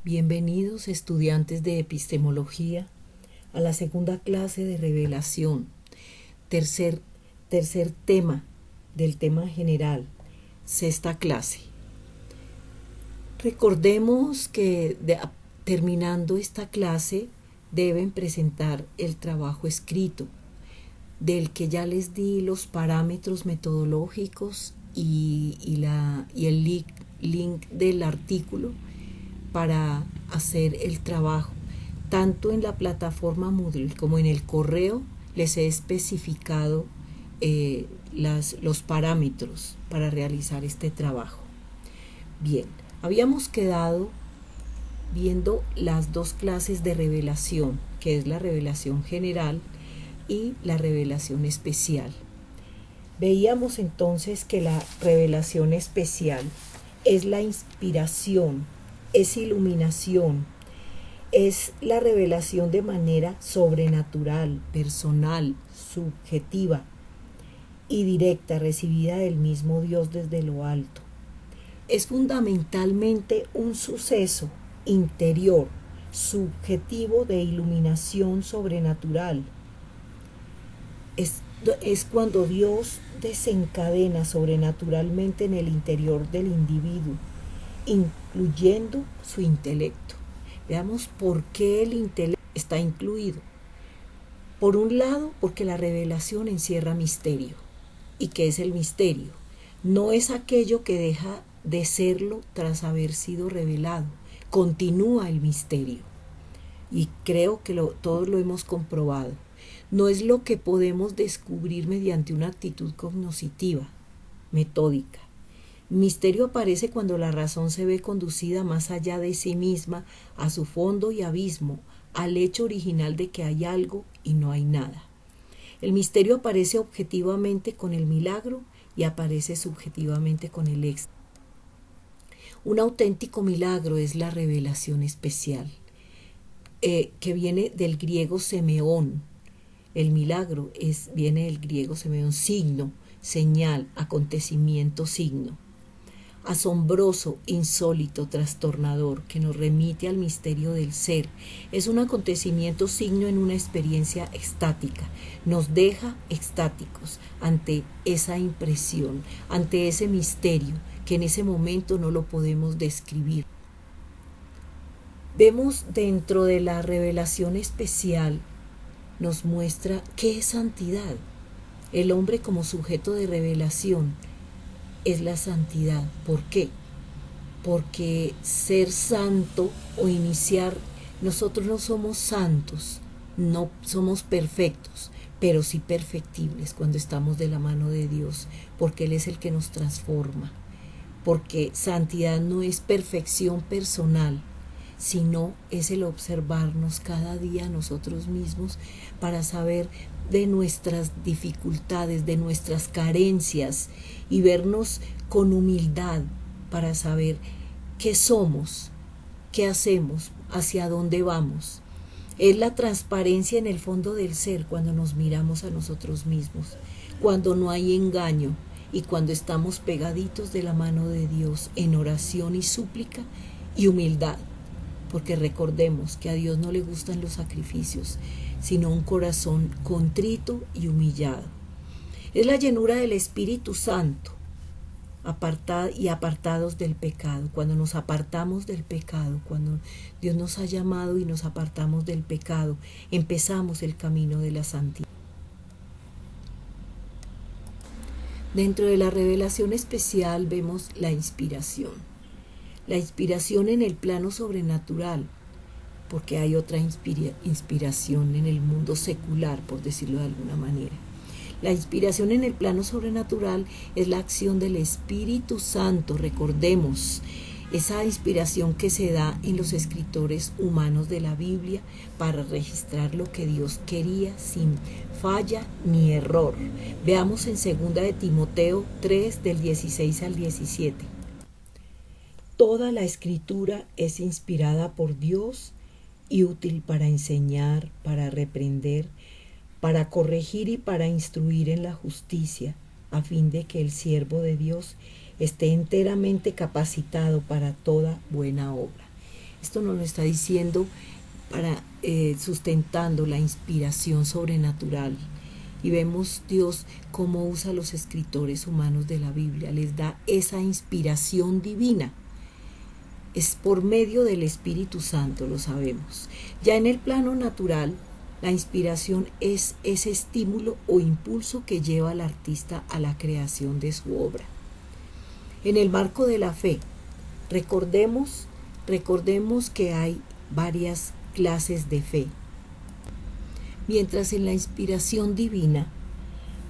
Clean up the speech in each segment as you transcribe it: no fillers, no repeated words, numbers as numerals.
Bienvenidos estudiantes de epistemología a la segunda clase de revelación, tercer tema del tema general, sexta clase. Recordemos que terminando esta clase deben presentar el trabajo escrito, del que ya les di los parámetros metodológicos y el link del artículo para hacer el trabajo. Tanto en la plataforma Moodle como en el correo les he especificado los parámetros para realizar este trabajo. Bien, habíamos quedado viendo las dos clases de revelación, que es la revelación general y la revelación especial. Veíamos entonces que la revelación especial es la inspiración, es iluminación, es la revelación de manera sobrenatural, personal, subjetiva y directa, recibida del mismo Dios desde lo alto. Es fundamentalmente un suceso interior, subjetivo de iluminación sobrenatural. Es cuando Dios desencadena sobrenaturalmente en el interior del individuo, incluyendo su intelecto. Veamos por qué el intelecto está incluido. Por un lado, porque la revelación encierra misterio. ¿Y qué es el misterio? No es aquello que deja de serlo tras haber sido revelado. Continúa el misterio. Y creo que todos lo hemos comprobado. No es lo que podemos descubrir mediante una actitud cognoscitiva, metódica. Misterio aparece cuando la razón se ve conducida más allá de sí misma, a su fondo y abismo, al hecho original de que hay algo y no hay nada. El misterio aparece objetivamente con el milagro y aparece subjetivamente con el éxtasis. Un auténtico milagro es la revelación especial, que viene del griego semeón. El milagro viene del griego semeón, signo, señal, acontecimiento, signo. Asombroso, insólito, trastornador, que nos remite al misterio del ser. Es un acontecimiento signo en una experiencia extática. Nos deja extáticos ante esa impresión, ante ese misterio, que en ese momento no lo podemos describir. Vemos dentro de la revelación especial, nos muestra qué es santidad. El hombre como sujeto de revelación es la santidad. ¿Por qué? Porque ser santo o iniciar, nosotros no somos santos, no somos perfectos, pero sí perfectibles cuando estamos de la mano de Dios, porque Él es el que nos transforma. Porque santidad no es perfección personal, sino es el observarnos cada día a nosotros mismos para saber de nuestras dificultades, de nuestras carencias y vernos con humildad para saber qué somos, qué hacemos, hacia dónde vamos. Es la transparencia en el fondo del ser cuando nos miramos a nosotros mismos, cuando no hay engaño y cuando estamos pegaditos de la mano de Dios en oración y súplica y humildad. Porque recordemos que a Dios no le gustan los sacrificios, sino un corazón contrito y humillado. Es la llenura del Espíritu Santo, apartados del pecado. Cuando nos apartamos del pecado, cuando Dios nos ha llamado y nos apartamos del pecado, empezamos el camino de la santidad. Dentro de la revelación especial vemos la inspiración. La inspiración en el plano sobrenatural, porque hay otra inspiración en el mundo secular, por decirlo de alguna manera. La inspiración en el plano sobrenatural es la acción del Espíritu Santo, recordemos, esa inspiración que se da en los escritores humanos de la Biblia para registrar lo que Dios quería sin falla ni error. Veamos en 2 de Timoteo 3, del 16 al 17. Toda la escritura es inspirada por Dios y útil para enseñar, para reprender, para corregir y para instruir en la justicia, a fin de que el siervo de Dios esté enteramente capacitado para toda buena obra. Esto nos lo está diciendo para sustentando la inspiración sobrenatural. Y vemos Dios cómo usa a los escritores humanos de la Biblia, les da esa inspiración divina. Es por medio del Espíritu Santo, lo sabemos. Ya en el plano natural, la inspiración es ese estímulo o impulso que lleva al artista a la creación de su obra. En el marco de la fe, recordemos que hay varias clases de fe. Mientras en la inspiración divina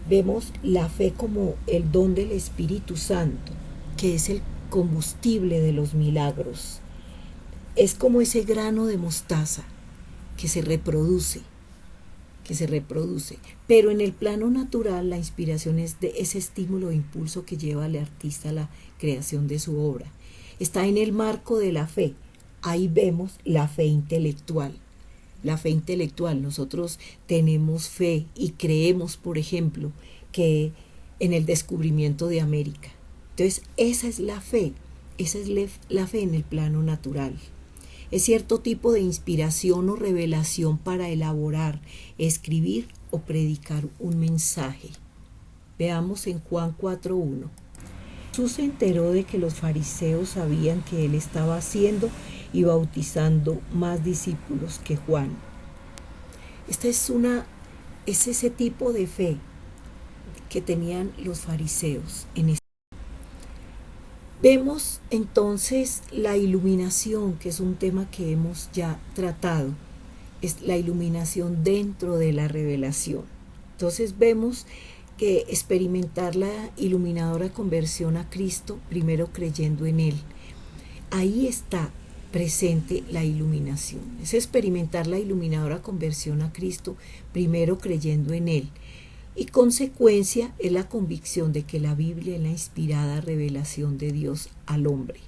vemos la fe como el don del Espíritu Santo, que es el combustible de los milagros. Es como ese grano de mostaza que se reproduce. Pero en el plano natural la inspiración es de ese estímulo e impulso que lleva al artista a la creación de su obra. Está en el marco de la fe. Ahí vemos la fe intelectual. La fe intelectual, nosotros tenemos fe y creemos, por ejemplo, que en el descubrimiento de América. Entonces, esa es la fe en el plano natural. Es cierto tipo de inspiración o revelación para elaborar, escribir o predicar un mensaje. Veamos en Juan 4:1. Jesús se enteró de que los fariseos sabían que él estaba haciendo y bautizando más discípulos que Juan. Es ese tipo de fe que tenían los fariseos. Vemos entonces la iluminación, que es un tema que hemos ya tratado, es la iluminación dentro de la revelación. Entonces vemos que experimentar la iluminadora conversión a Cristo, primero creyendo en Él. Ahí está presente la iluminación. Es experimentar la iluminadora conversión a Cristo, primero creyendo en Él. Y consecuencia es la convicción de que la Biblia es la inspirada revelación de Dios al hombre.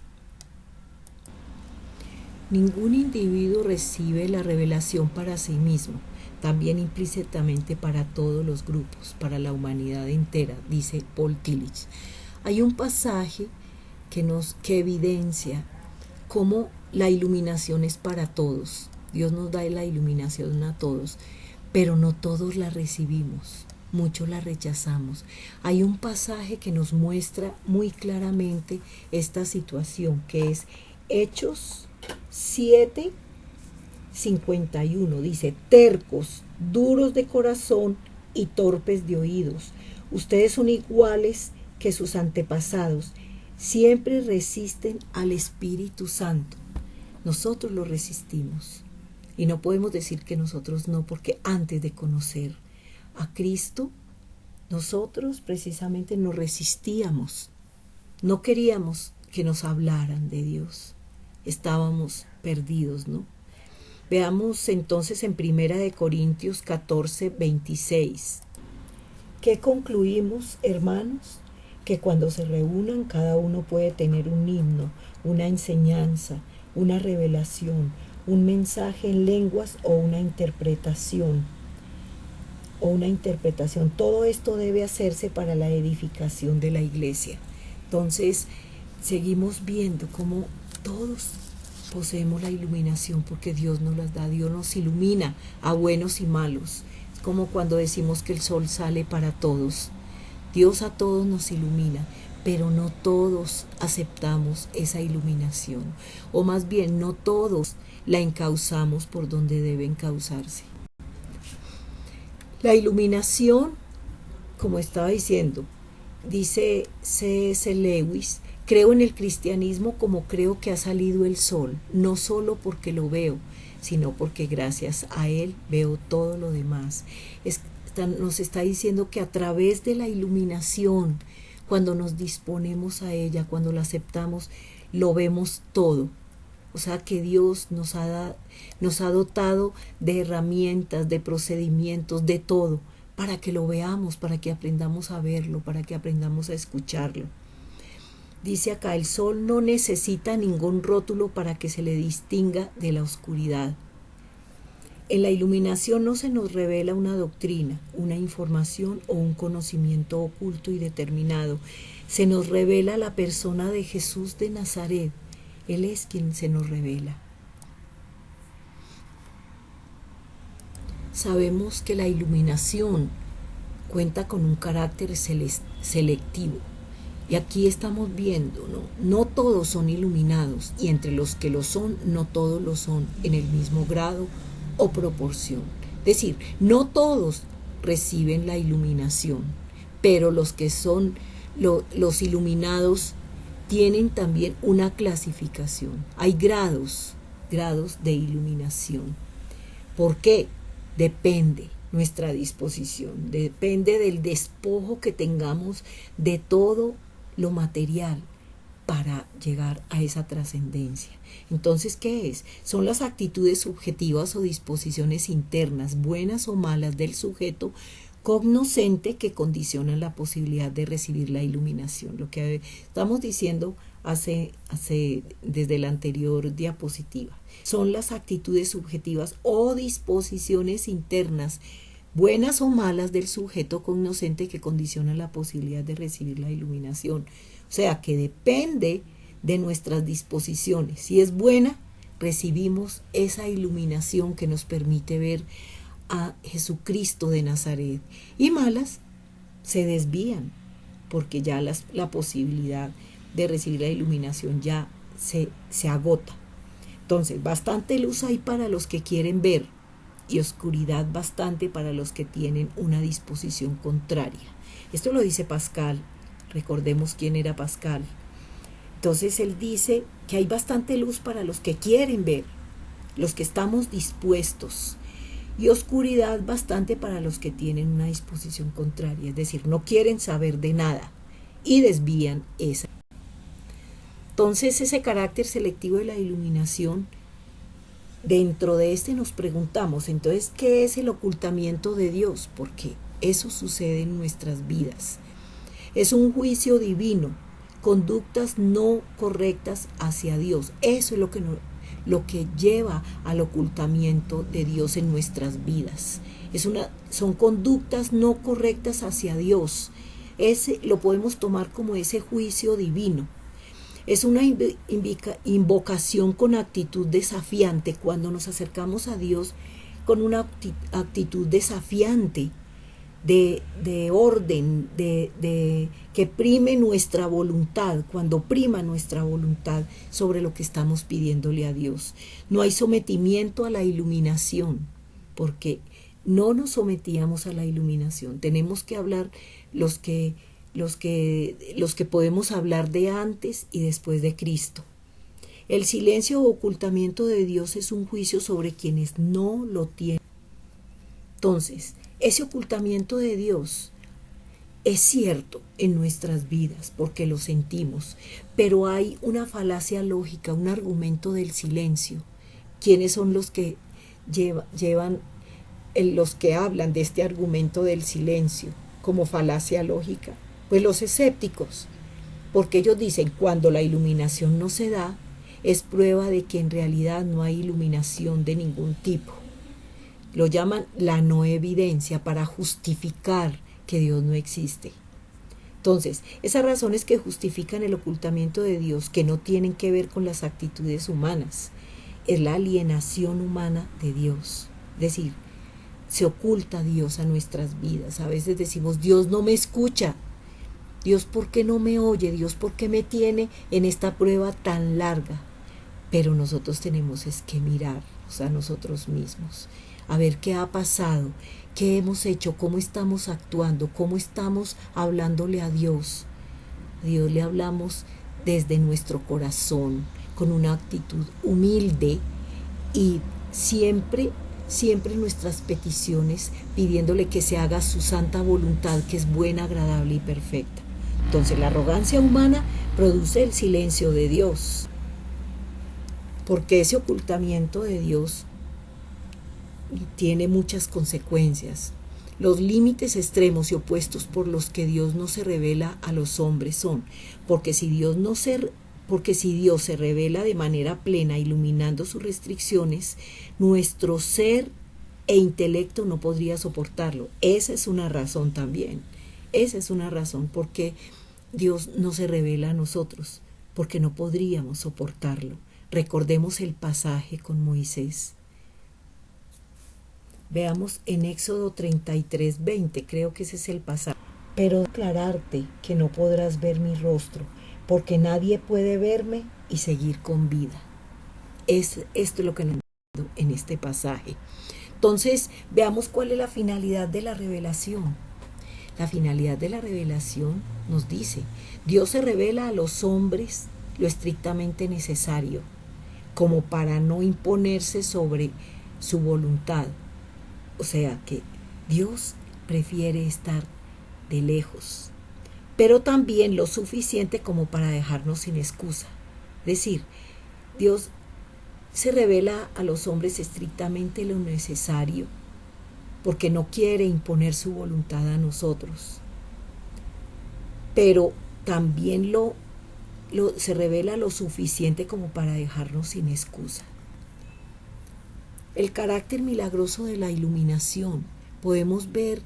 Ningún individuo recibe la revelación para sí mismo, también implícitamente para todos los grupos, para la humanidad entera, dice Paul Tillich. Hay un pasaje que evidencia cómo la iluminación es para todos. Dios nos da la iluminación a todos, pero no todos la recibimos. Muchos la rechazamos. Hay un pasaje que nos muestra muy claramente esta situación, que es Hechos 7:51. Dice: tercos, duros de corazón y torpes de oídos. Ustedes son iguales que sus antepasados. Siempre resisten al Espíritu Santo. Nosotros lo resistimos. Y no podemos decir que nosotros no, porque antes de conocer a Cristo, nosotros precisamente nos resistíamos. No queríamos que nos hablaran de Dios. Estábamos perdidos, ¿no? Veamos entonces en 1 Corintios 14:26. ¿Qué concluimos, hermanos? Que cuando se reúnan cada uno puede tener un himno, una enseñanza, una revelación, un mensaje en lenguas o una interpretación. Todo esto debe hacerse para la edificación de la iglesia. Entonces, seguimos viendo cómo todos poseemos la iluminación porque Dios nos las da. Dios nos ilumina a buenos y malos. Es como cuando decimos que el sol sale para todos. Dios a todos nos ilumina, pero no todos aceptamos esa iluminación. O más bien, no todos la encauzamos por donde debe encauzarse. La iluminación, como estaba diciendo, dice C.S. Lewis: creo en el cristianismo como creo que ha salido el sol, no solo porque lo veo, sino porque gracias a él veo todo lo demás. Nos está diciendo que a través de la iluminación, cuando nos disponemos a ella, cuando la aceptamos, lo vemos todo. O sea que Dios nos ha dotado de herramientas, de procedimientos, de todo, para que lo veamos, para que aprendamos a verlo, para que aprendamos a escucharlo. Dice acá: el sol no necesita ningún rótulo para que se le distinga de la oscuridad. En la iluminación no se nos revela una doctrina, una información o un conocimiento oculto y determinado. Se nos revela la persona de Jesús de Nazaret. Él es quien se nos revela. sabemos que la iluminación cuenta con un carácter selectivo. Y aquí estamos viendo, ¿no? No todos son iluminados, y entre los que lo son, no todos lo son en el mismo grado o proporción. Es decir, no todos reciben la iluminación, pero los que son los iluminados tienen también una clasificación. Hay grados de iluminación. ¿Por qué? Depende nuestra disposición, depende del despojo que tengamos de todo lo material para llegar a esa trascendencia. Entonces, ¿qué es? Son las actitudes subjetivas o disposiciones internas, buenas o malas, del sujeto cognoscente que condicionan la posibilidad de recibir la iluminación. Lo que estamos diciendo desde la anterior diapositiva. Son las actitudes subjetivas o disposiciones internas, buenas o malas, del sujeto cognoscente que condicionan la posibilidad de recibir la iluminación. O sea, que depende de nuestras disposiciones. Si es buena, recibimos esa iluminación que nos permite ver a Jesucristo de Nazaret, y malas se desvían porque ya la posibilidad de recibir la iluminación ya se agota. Entonces, bastante luz hay para los que quieren ver y oscuridad bastante para los que tienen una disposición contraria. Esto lo dice Pascal. Recordemos quién era Pascal. Entonces él dice que hay bastante luz para los que quieren ver, los que estamos dispuestos, y oscuridad bastante para los que tienen una disposición contraria, es decir, no quieren saber de nada y desvían esa. Entonces, ese carácter selectivo de la iluminación, dentro de este nos preguntamos, entonces, ¿qué es el ocultamiento de Dios? Porque eso sucede en nuestras vidas. Es un juicio divino, conductas no correctas hacia Dios. Eso es lo que lleva al ocultamiento de Dios en nuestras vidas. Son conductas no correctas hacia Dios. Ese lo podemos tomar como ese juicio divino. Es una invocación con actitud desafiante. Cuando nos acercamos a Dios con una actitud desafiante, de orden, que prime nuestra voluntad, cuando prima nuestra voluntad sobre lo que estamos pidiéndole a Dios. No hay sometimiento a la iluminación, porque no nos sometíamos a la iluminación. Tenemos que hablar los que podemos hablar de antes y después de Cristo. El silencio o ocultamiento de Dios es un juicio sobre quienes no lo tienen. Entonces, ese ocultamiento de Dios es cierto en nuestras vidas porque lo sentimos, pero hay una falacia lógica, un argumento del silencio. ¿Quiénes son los que los que hablan de este argumento del silencio como falacia lógica? Pues los escépticos, porque ellos dicen, cuando la iluminación no se da, es prueba de que en realidad no hay iluminación de ningún tipo. Lo llaman la no evidencia para justificar que Dios no existe. Entonces, esas razones que justifican el ocultamiento de Dios, que no tienen que ver con las actitudes humanas, es la alienación humana de Dios. Es decir, se oculta Dios a nuestras vidas. A veces decimos, Dios no me escucha. Dios, ¿por qué no me oye? Dios, ¿por qué me tiene en esta prueba tan larga? Pero nosotros tenemos que mirar a nosotros mismos, a ver qué ha pasado, qué hemos hecho, cómo estamos actuando, cómo estamos hablándole a Dios. A Dios le hablamos desde nuestro corazón, con una actitud humilde y siempre nuestras peticiones pidiéndole que se haga su santa voluntad, que es buena, agradable y perfecta. Entonces, la arrogancia humana produce el silencio de Dios, porque ese ocultamiento de Dios tiene muchas consecuencias. Los límites extremos y opuestos por los que Dios no se revela a los hombres son, porque si Dios se revela de manera plena, iluminando sus restricciones, nuestro ser e intelecto no podría soportarlo. Esa es una razón también. Esa es una razón porque Dios no se revela a nosotros, porque no podríamos soportarlo. Recordemos el pasaje con Moisés. Veamos en Éxodo 33:20, creo que ese es el pasaje. Pero declararte que no podrás ver mi rostro, porque nadie puede verme y seguir con vida. Esto es lo que nos está en este pasaje. Entonces, veamos cuál es la finalidad de la revelación. La finalidad de la revelación nos dice, Dios se revela a los hombres lo estrictamente necesario, como para no imponerse sobre su voluntad. O sea que Dios prefiere estar de lejos, pero también lo suficiente como para dejarnos sin excusa. Es decir, Dios se revela a los hombres estrictamente lo necesario, porque no quiere imponer su voluntad a nosotros, pero también se revela lo suficiente como para dejarnos sin excusa. El carácter milagroso de la iluminación. Podemos ver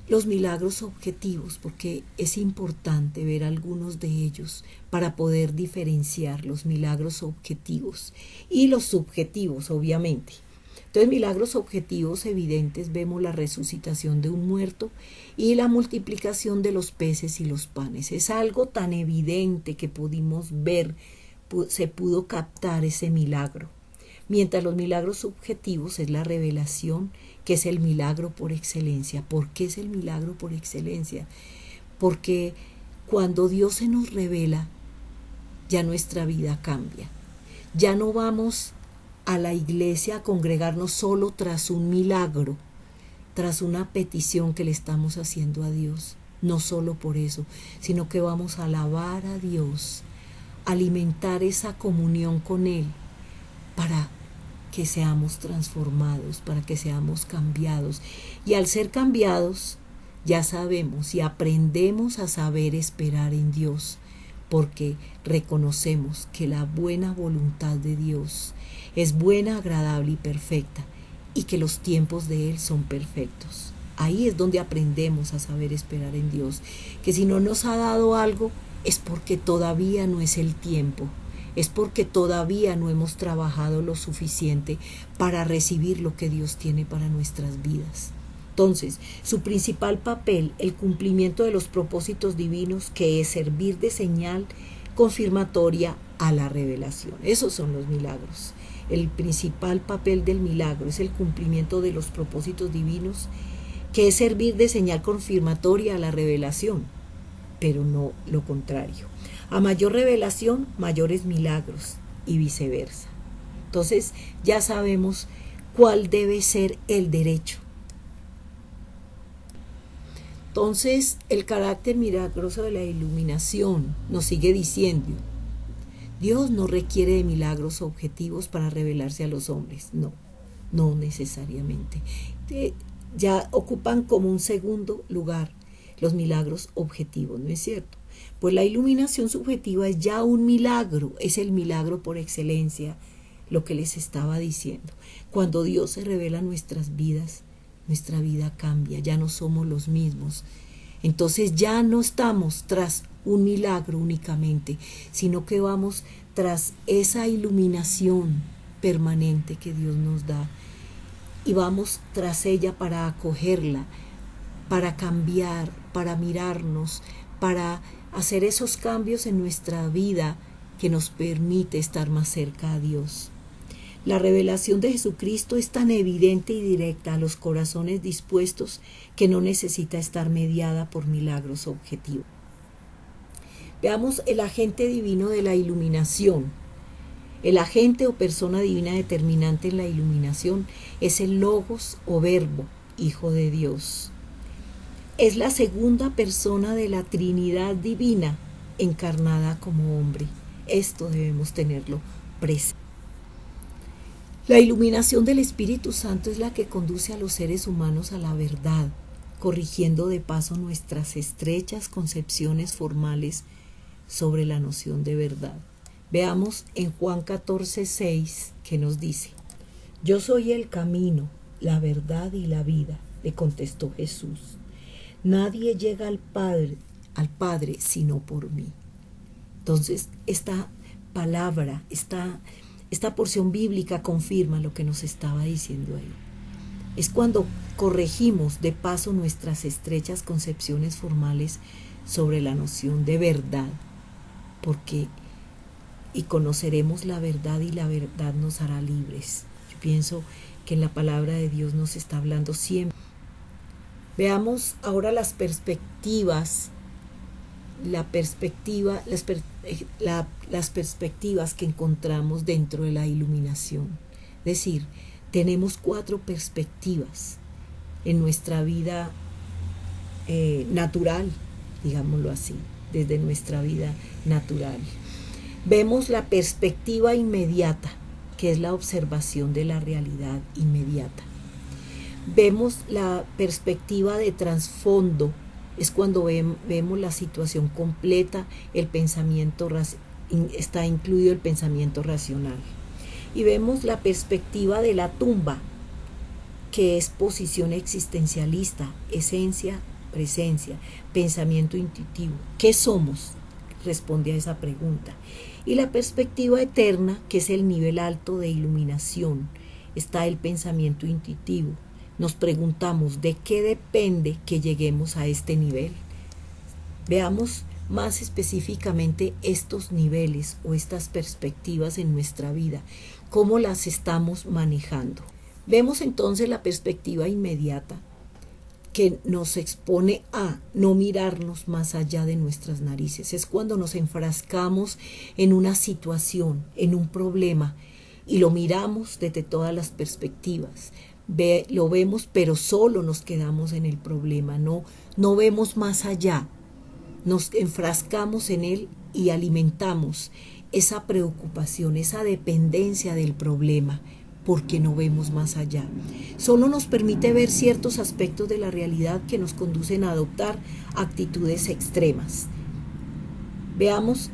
los milagros objetivos, porque es importante ver algunos de ellos para poder diferenciar los milagros objetivos y los subjetivos, obviamente. Entonces, milagros objetivos evidentes, vemos la resucitación de un muerto y la multiplicación de los peces y los panes. Es algo tan evidente que pudimos ver, se pudo captar ese milagro. Mientras los milagros subjetivos es la revelación, que es el milagro por excelencia. ¿Por qué es el milagro por excelencia? Porque cuando Dios se nos revela, ya nuestra vida cambia. Ya no vamos a la iglesia a congregarnos solo tras un milagro, tras una petición que le estamos haciendo a Dios. No solo por eso, sino que vamos a alabar a Dios, alimentar esa comunión con Él, para que seamos transformados, para que seamos cambiados. Y al ser cambiados, ya sabemos y aprendemos a saber esperar en Dios, porque reconocemos que la buena voluntad de Dios es buena, agradable y perfecta, y que los tiempos de Él son perfectos. Ahí es donde aprendemos a saber esperar en Dios, que si no nos ha dado algo, es porque todavía no es el tiempo. Es porque todavía no hemos trabajado lo suficiente para recibir lo que Dios tiene para nuestras vidas. Entonces, su principal papel, el cumplimiento de los propósitos divinos, que es servir de señal confirmatoria a la revelación. Esos son los milagros. El principal papel del milagro es el cumplimiento de los propósitos divinos, que es servir de señal confirmatoria a la revelación, pero no lo contrario. A mayor revelación, mayores milagros y viceversa. Entonces ya sabemos cuál debe ser el derecho. Entonces el carácter milagroso de la iluminación nos sigue diciendo, Dios no requiere de milagros objetivos para revelarse a los hombres. No necesariamente. Ya ocupan como un segundo lugar los milagros objetivos, ¿no es cierto? Pues la iluminación subjetiva es ya un milagro, es el milagro por excelencia, lo que les estaba diciendo. Cuando Dios se revela en nuestras vidas, nuestra vida cambia, ya no somos los mismos. Entonces ya no estamos tras un milagro únicamente, sino que vamos tras esa iluminación permanente que Dios nos da, y vamos tras ella para acogerla, para cambiar, para mirarnos, para hacer esos cambios en nuestra vida que nos permite estar más cerca a Dios. La revelación de Jesucristo es tan evidente y directa a los corazones dispuestos que no necesita estar mediada por milagros objetivos. Veamos el agente divino de la iluminación. El agente o persona divina determinante en la iluminación es el Logos o Verbo, Hijo de Dios. Es la segunda persona de la Trinidad divina encarnada como hombre. Esto debemos tenerlo presente. La iluminación del Espíritu Santo es la que conduce a los seres humanos a la verdad, corrigiendo de paso nuestras estrechas concepciones formales sobre la noción de verdad. Veamos en Juan 14:6 que nos dice: Yo soy el camino, la verdad y la vida, le contestó Jesús. Nadie llega al Padre sino por mí. Entonces, esta porción bíblica confirma lo que nos estaba diciendo ahí. Es cuando corregimos de paso nuestras estrechas concepciones formales sobre la noción de verdad, porque y conoceremos la verdad y la verdad nos hará libres. Yo pienso que en la palabra de Dios nos está hablando siempre. Veamos ahora las perspectivas, las perspectivas que encontramos dentro de la iluminación. Es decir, tenemos 4 perspectivas en nuestra vida natural, digámoslo así, desde nuestra vida natural. Vemos la perspectiva inmediata, que es la observación de la realidad inmediata. Vemos la perspectiva de trasfondo, es cuando vemos la situación completa, el pensamiento está incluido el pensamiento racional. Y vemos la perspectiva de la tumba, que es posición existencialista, esencia, presencia, pensamiento intuitivo. ¿Qué somos? Responde a esa pregunta. Y la perspectiva eterna, que es el nivel alto de iluminación, está el pensamiento intuitivo. Nos preguntamos de qué depende que lleguemos a este nivel. Veamos más específicamente estos niveles o estas perspectivas en nuestra vida, cómo las estamos manejando. Vemos entonces la perspectiva inmediata, que nos expone a no mirarnos más allá de nuestras narices. Es cuando nos enfrascamos en una situación, en un problema, y lo miramos desde todas las perspectivas. Lo vemos, pero solo nos quedamos en el problema, no vemos más allá. Nos enfrascamos en él y alimentamos esa preocupación, esa dependencia del problema, porque no vemos más allá. Solo nos permite ver ciertos aspectos de la realidad que nos conducen a adoptar actitudes extremas. Vemos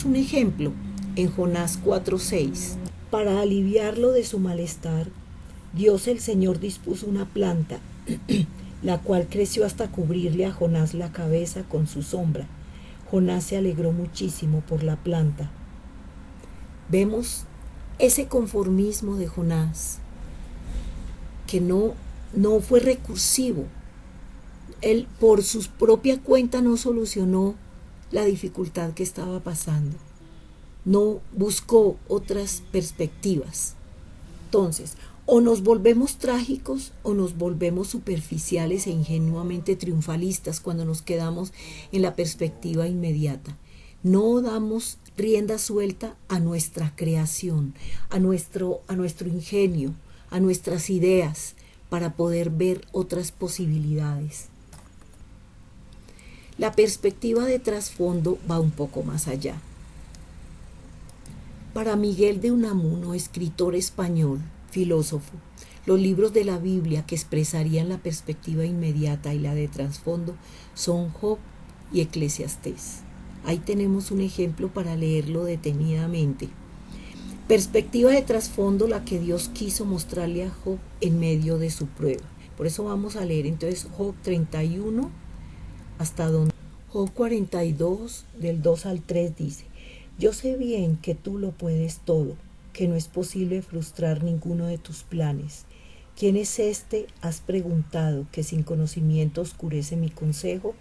un ejemplo en Jonás 4:6. Para aliviarlo de su malestar, Dios el Señor dispuso una planta, la cual creció hasta cubrirle a Jonás la cabeza con su sombra. Jonás se alegró muchísimo por la planta. Vemos ese conformismo de Jonás, que no fue recursivo. Él por su propia cuenta no solucionó la dificultad que estaba pasando. No buscó otras perspectivas. Entonces, o nos volvemos trágicos o nos volvemos superficiales e ingenuamente triunfalistas cuando nos quedamos en la perspectiva inmediata. No damos rienda suelta a nuestra creación, a nuestro ingenio, a nuestras ideas, para poder ver otras posibilidades. La perspectiva de trasfondo va un poco más allá. Para Miguel de Unamuno, escritor español, filósofo, los libros de la Biblia que expresarían la perspectiva inmediata y la de trasfondo son Job y Eclesiastés. Ahí tenemos un ejemplo para leerlo detenidamente. Perspectiva de trasfondo, la que Dios quiso mostrarle a Job en medio de su prueba. Por eso vamos a leer entonces Job 31 hasta donde. Job 42 del 2 al 3 dice: yo sé bien que tú lo puedes todo, que no es posible frustrar ninguno de tus planes. ¿Quién es este? Has preguntado, que sin conocimiento oscurece mi consejo.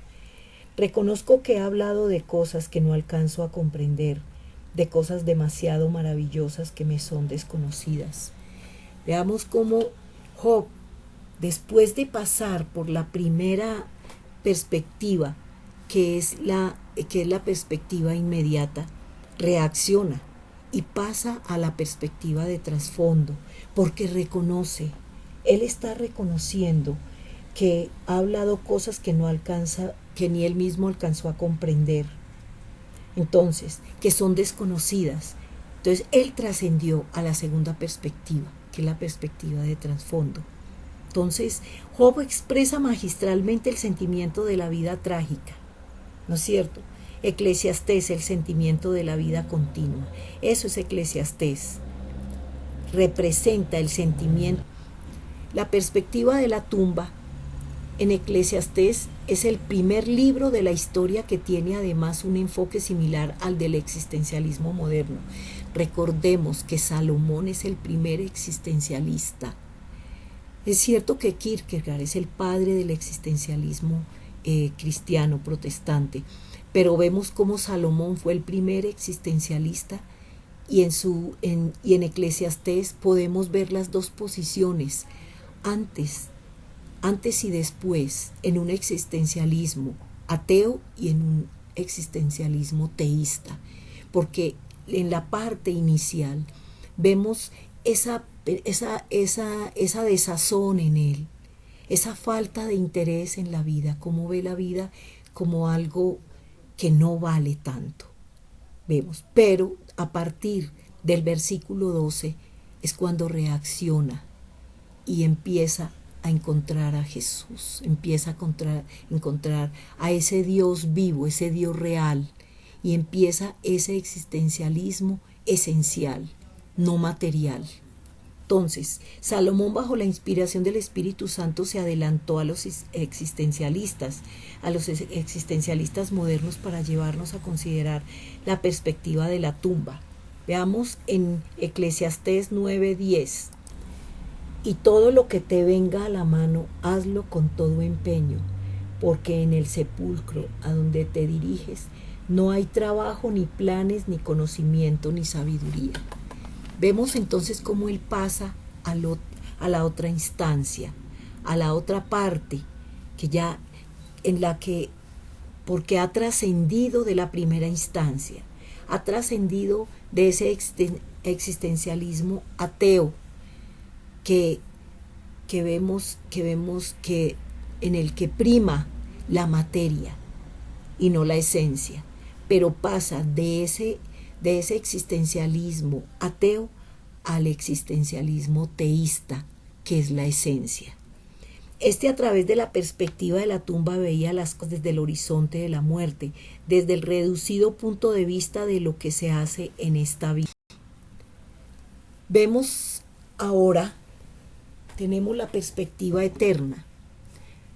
Reconozco que he hablado de cosas que no alcanzo a comprender, de cosas demasiado maravillosas que me son desconocidas. Veamos cómo Job, después de pasar por la primera perspectiva, que es la perspectiva inmediata, reacciona y pasa a la perspectiva de trasfondo, porque reconoce, él está reconociendo que ha hablado cosas que ni él mismo alcanzó a comprender, entonces, que son desconocidas. Entonces, él trascendió a la segunda perspectiva, que es la perspectiva de trasfondo. Entonces, Job expresa magistralmente el sentimiento de la vida trágica, ¿no es cierto? Eclesiastés, el sentimiento de la vida continua. Eso es Eclesiastés. Representa el sentimiento. La perspectiva de la tumba en Eclesiastés es el primer libro de la historia que tiene además un enfoque similar al del existencialismo moderno. Recordemos que Salomón es el primer existencialista. Es cierto que Kierkegaard es el padre del existencialismo cristiano protestante, pero vemos cómo Salomón fue el primer existencialista y en Eclesiastés podemos ver las dos posiciones, antes, antes y después, en un existencialismo ateo y en un existencialismo teísta, porque en la parte inicial vemos esa desazón en él, esa falta de interés en la vida, como ve la vida como algo que no vale tanto. Vemos, pero a partir del versículo 12 es cuando reacciona y empieza a encontrar a Jesús, empieza a encontrar a ese Dios vivo, ese Dios real, y empieza ese existencialismo esencial, no material. Entonces, Salomón, bajo la inspiración del Espíritu Santo, se adelantó a los existencialistas modernos, para llevarnos a considerar la perspectiva de la tumba. Veamos en Eclesiastés 9:10: y todo lo que te venga a la mano, hazlo con todo empeño, porque en el sepulcro a donde te diriges no hay trabajo, ni planes, ni conocimiento, ni sabiduría. Vemos entonces cómo él pasa a la otra instancia, a la otra parte, que ya en la que, porque ha trascendido de la primera instancia, ha trascendido de ese existencialismo ateo que vemos que en el que prima la materia y no la esencia, pero pasa de ese existencialismo ateo al existencialismo teísta, que es la esencia. A través de la perspectiva de la tumba, veía las cosas desde el horizonte de la muerte, desde el reducido punto de vista de lo que se hace en esta vida. Vemos ahora, tenemos la perspectiva eterna,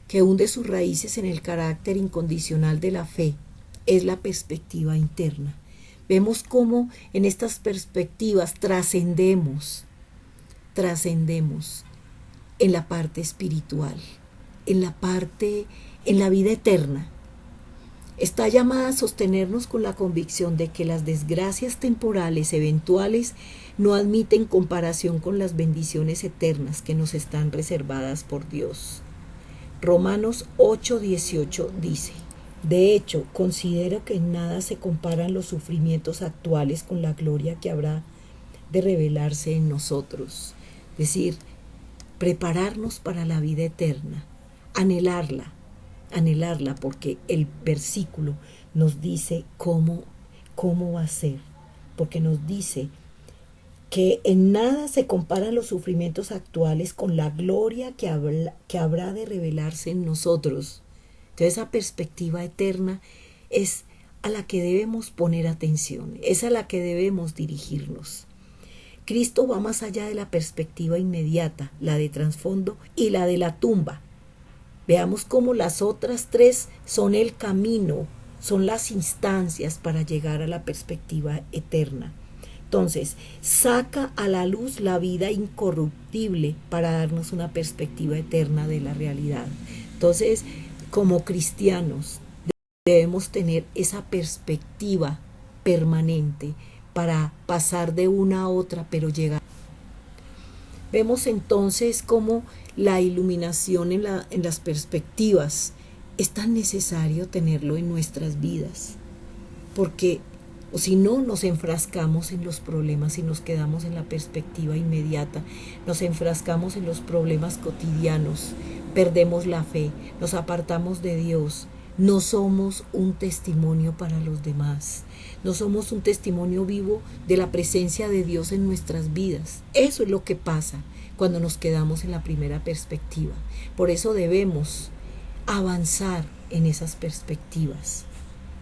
que hunde sus raíces en el carácter incondicional de la fe. Es la perspectiva interna. Vemos cómo en estas perspectivas trascendemos en la parte espiritual, en la vida eterna. Está llamada a sostenernos con la convicción de que las desgracias temporales eventuales no admiten comparación con las bendiciones eternas que nos están reservadas por Dios. Romanos 8:18 dice: de hecho, considero que en nada se comparan los sufrimientos actuales con la gloria que habrá de revelarse en nosotros. Es decir, prepararnos para la vida eterna, anhelarla, porque el versículo nos dice cómo va a ser, porque nos dice que en nada se comparan los sufrimientos actuales con la gloria que habrá de revelarse en nosotros. Entonces, esa perspectiva eterna es a la que debemos poner atención, es a la que debemos dirigirnos. Cristo va más allá de la perspectiva inmediata, la de trasfondo y la de la tumba. Veamos cómo las otras tres son el camino, son las instancias para llegar a la perspectiva eterna. Entonces, saca a la luz la vida incorruptible para darnos una perspectiva eterna de la realidad. Entonces, como cristianos, debemos tener esa perspectiva permanente para pasar de una a otra, pero llegar. Vemos entonces cómo la iluminación en las perspectivas es tan necesario tenerlo en nuestras vidas, porque o si no, nos enfrascamos en los problemas y nos quedamos en la perspectiva inmediata, nos enfrascamos en los problemas cotidianos, perdemos la fe, nos apartamos de Dios, no somos un testimonio para los demás, no somos un testimonio vivo de la presencia de Dios en nuestras vidas. Eso es lo que pasa cuando nos quedamos en la primera perspectiva. Por eso debemos avanzar en esas perspectivas.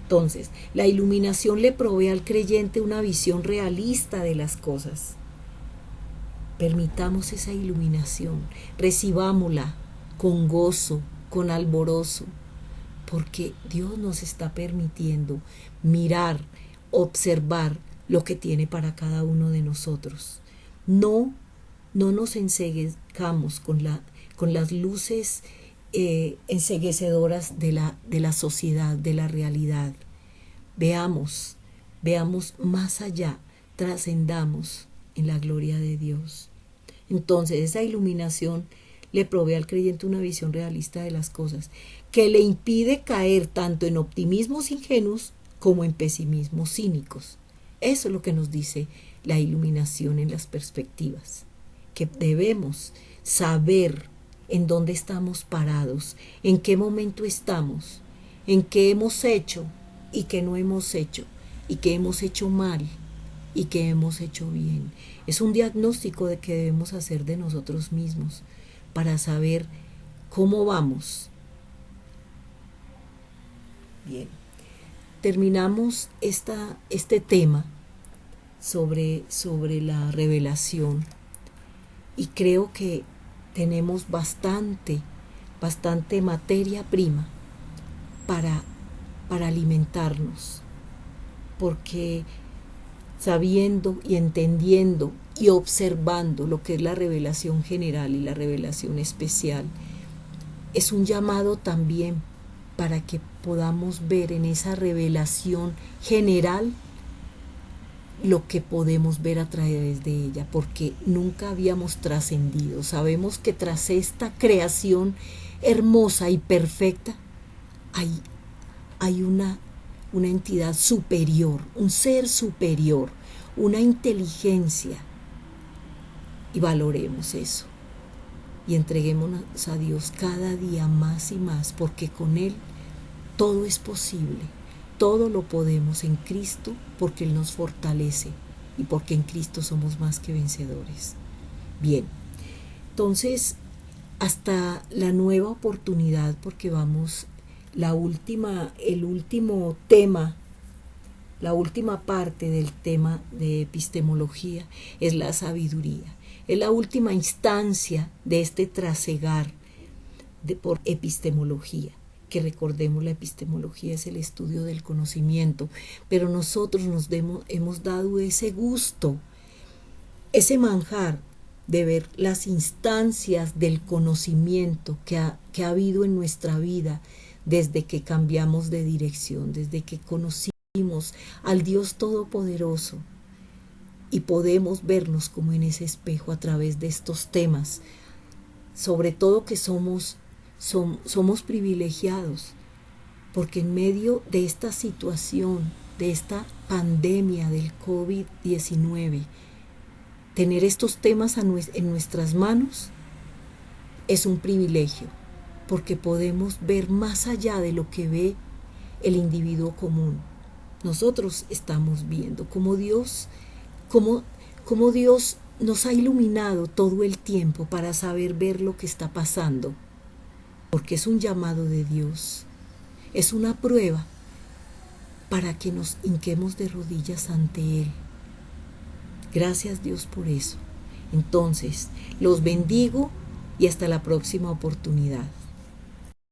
Entonces, la iluminación le provee al creyente una visión realista de las cosas. Permitamos esa iluminación, recibámosla con gozo, con alborozo, porque Dios nos está permitiendo mirar, observar lo que tiene para cada uno de nosotros. No nos enceguezcamos con con las luces enceguecedoras de la sociedad, de la realidad. Veamos más allá, trascendamos en la gloria de Dios. Entonces esa iluminación le provee al creyente una visión realista de las cosas, que le impide caer tanto en optimismos ingenuos como en pesimismos cínicos. Eso es lo que nos dice la iluminación en las perspectivas, que debemos saber en dónde estamos parados, en qué momento estamos, en qué hemos hecho y qué no hemos hecho, y qué hemos hecho mal y qué hemos hecho bien. Es un diagnóstico de que debemos hacer de nosotros mismos para saber cómo vamos. Bien, terminamos este tema sobre la revelación, y creo que tenemos bastante materia prima para alimentarnos, porque sabiendo y entendiendo y observando lo que es la revelación general y la revelación especial, es un llamado también para que podamos ver en esa revelación general lo que podemos ver a través de ella, porque nunca habíamos trascendido. Sabemos que tras esta creación hermosa y perfecta hay una entidad superior, un ser superior, una inteligencia, y valoremos eso y entreguémonos a Dios cada día más y más, porque con Él todo es posible, todo lo podemos en Cristo, porque Él nos fortalece y porque en Cristo somos más que vencedores. Bien, entonces hasta la nueva oportunidad, porque vamos, el último tema, la última parte del tema de epistemología es la sabiduría. Es la última instancia de este trasegar por epistemología, que recordemos, la epistemología es el estudio del conocimiento, pero nosotros hemos dado ese gusto, ese manjar de ver las instancias del conocimiento que ha habido en nuestra vida desde que cambiamos de dirección, desde que conocimos al Dios Todopoderoso, y podemos vernos como en ese espejo a través de estos temas, sobre todo que somos privilegiados, porque en medio de esta situación, de esta pandemia del COVID-19, tener estos temas en nuestras manos es un privilegio, porque podemos ver más allá de lo que ve el individuo común. Nosotros estamos viendo cómo Dios nos ha iluminado todo el tiempo para saber ver lo que está pasando, porque es un llamado de Dios, es una prueba para que nos hinquemos de rodillas ante Él. Gracias, Dios, por eso. Entonces, los bendigo y hasta la próxima oportunidad.